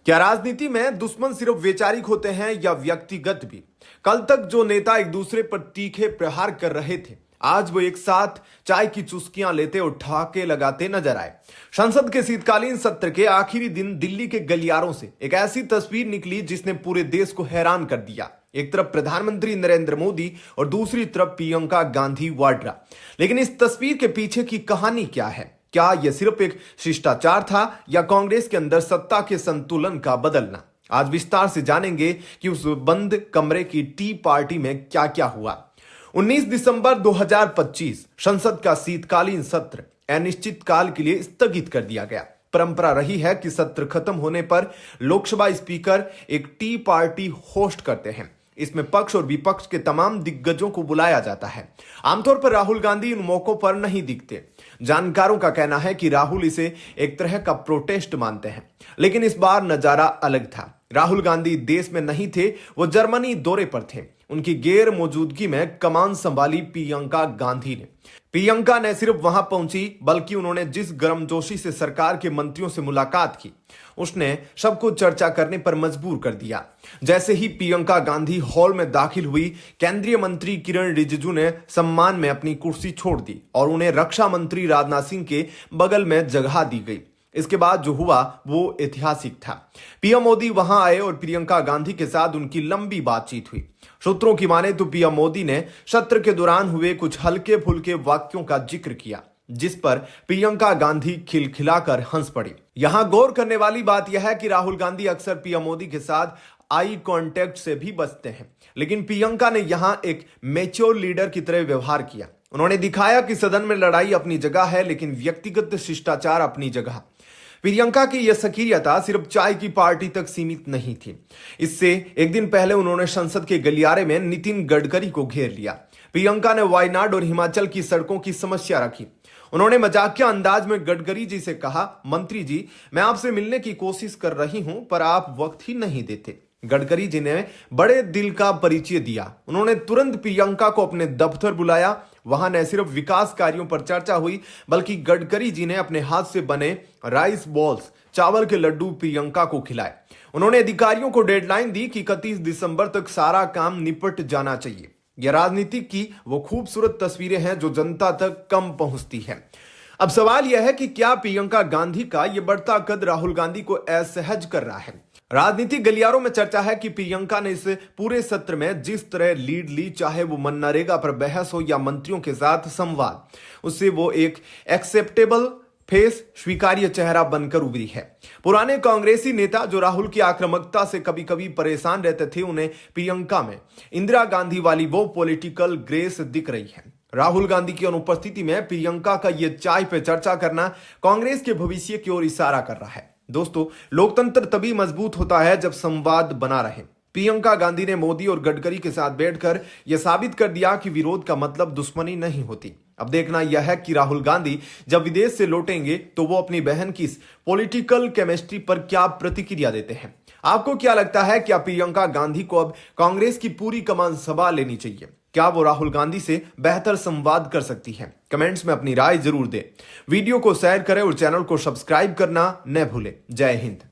क्या राजनीति में दुश्मन सिर्फ वैचारिक होते हैं या व्यक्तिगत भी? कल तक जो नेता एक दूसरे पर तीखे प्रहार कर रहे थे, आज वो एक साथ चाय की चुस्कियां लेते और ठहाके लगाते नजर आए। संसद के शीतकालीन सत्र के आखिरी दिन दिल्ली के गलियारों से एक ऐसी तस्वीर निकली जिसने पूरे देश को हैरान कर दिया। एक तरफ प्रधानमंत्री नरेंद्र मोदी और दूसरी तरफ प्रियंका गांधी वाड्रा। लेकिन इस तस्वीर के पीछे की कहानी क्या है? क्या यह सिर्फ एक शिष्टाचार था या कांग्रेस के अंदर सत्ता के संतुलन का बदलना? आज विस्तार से जानेंगे कि उस बंद कमरे की टी पार्टी में क्या क्या हुआ। 19 दिसंबर 2025 संसद का शीतकालीन सत्र अनिश्चितकाल के लिए स्थगित कर दिया गया। परंपरा रही है कि सत्र खत्म होने पर लोकसभा स्पीकर एक टी पार्टी होस्ट करते हैं। इसमें पक्ष और विपक्ष के तमाम दिग्गजों को बुलाया जाता है। आमतौर पर राहुल गांधी इन मौकों पर नहीं दिखते। जानकारों का कहना है कि राहुल इसे एक तरह का प्रोटेस्ट मानते हैं, लेकिन इस बार नजारा अलग था। राहुल गांधी देश में नहीं थे, वो जर्मनी दौरे पर थे। उनकी गैर मौजूदगी में कमान संभाली प्रियंका गांधी ने। प्रियंका ने सिर्फ वहां पहुंची, बल्कि उन्होंने जिस गर्मजोशी से सरकार के मंत्रियों से मुलाकात की, उसने सबको चर्चा करने पर मजबूर कर दिया। जैसे ही प्रियंका गांधी हॉल में दाखिल हुई, केंद्रीय मंत्री किरण रिजिजू ने सम्मान में अपनी कुर्सी छोड़ दी और उन्हें रक्षा मंत्री राजनाथ सिंह के बगल में जगह दी गई। इसके बाद जो हुआ वो ऐतिहासिक था। पीएम मोदी वहां आए और प्रियंका गांधी के साथ उनकी लंबी बातचीत हुई। सूत्रों की माने तो पीएम मोदी ने सत्र के दौरान हुए कुछ हल्के फुल्के वाक्यों का जिक्र किया, जिस पर प्रियंका गांधी खिलखिलाकर हंस पड़ी। यहां गौर करने वाली बात यह है कि राहुल गांधी अक्सर पीएम मोदी के साथ आई कांटेक्ट से भी बचते हैं, लेकिन प्रियंका ने यहां एक मैच्योर लीडर की तरह व्यवहार किया। उन्होंने दिखाया कि सदन में लड़ाई अपनी जगह है, लेकिन व्यक्तिगत शिष्टाचार अपनी जगह। प्रियंका की यह सक्रियता सिर्फ चाय की पार्टी तक सीमित नहीं थी। इससे एक दिन पहले उन्होंने संसद के गलियारे में नितिन गडकरी को घेर लिया। प्रियंका ने वायनाड और हिमाचल की सड़कों की समस्या रखी। उन्होंने मजाकिया अंदाज में गडकरी जी से कहा, मंत्री जी, मैं आपसे मिलने की कोशिश कर रही हूं, पर आप वक्त ही नहीं देते। गडकरी जी ने बड़े दिल का परिचय दिया। उन्होंने तुरंत प्रियंका को अपने दफ्तर बुलाया। वहां न सिर्फ विकास कार्यों पर चर्चा हुई, बल्कि गडकरी जी ने अपने हाथ से बने राइस बॉल्स, चावल के लड्डू प्रियंका को खिलाए। उन्होंने अधिकारियों को डेडलाइन दी कि 31 दिसंबर तक सारा काम निपट जाना चाहिए। यह राजनीति की वो खूबसूरत तस्वीरें हैं जो जनता तक कम पहुंचती है। अब सवाल यह है कि क्या प्रियंका गांधी का यह बढ़ता कद राहुल गांधी को असहज कर रहा है? राजनीतिक गलियारों में चर्चा है कि प्रियंका ने इस पूरे सत्र में जिस तरह लीड ली, चाहे वो मनरेगा पर बहस हो या मंत्रियों के साथ संवाद, उससे वो एक एक्सेप्टेबल फेस, स्वीकार्य चेहरा बनकर उभरी है। पुराने कांग्रेसी नेता जो राहुल की आक्रामकता से कभी कभी परेशान रहते थे, उन्हें प्रियंका में इंदिरा गांधी वाली वो पॉलिटिकल ग्रेस दिख रही है। राहुल गांधी की अनुपस्थिति में प्रियंका का यह चाय पे चर्चा करना कांग्रेस के भविष्य की ओर इशारा कर रहा है। दोस्तों, लोकतंत्र तभी मजबूत होता है जब संवाद बना रहे। प्रियंका गांधी ने मोदी और गडकरी के साथ बैठकर यह साबित कर दिया कि विरोध का मतलब दुश्मनी नहीं होती। अब देखना यह है कि राहुल गांधी जब विदेश से लौटेंगे तो वो अपनी बहन की इस पॉलिटिकल केमिस्ट्री पर क्या प्रतिक्रिया देते हैं। आपको क्या लगता है, क्या प्रियंका गांधी को अब कांग्रेस की पूरी कमान संभाल लेनी चाहिए? क्या वो राहुल गांधी से बेहतर संवाद कर सकती है? कमेंट्स में अपनी राय जरूर दें। वीडियो को शेयर करें और चैनल को सब्सक्राइब करना न भूलें। जय हिंद।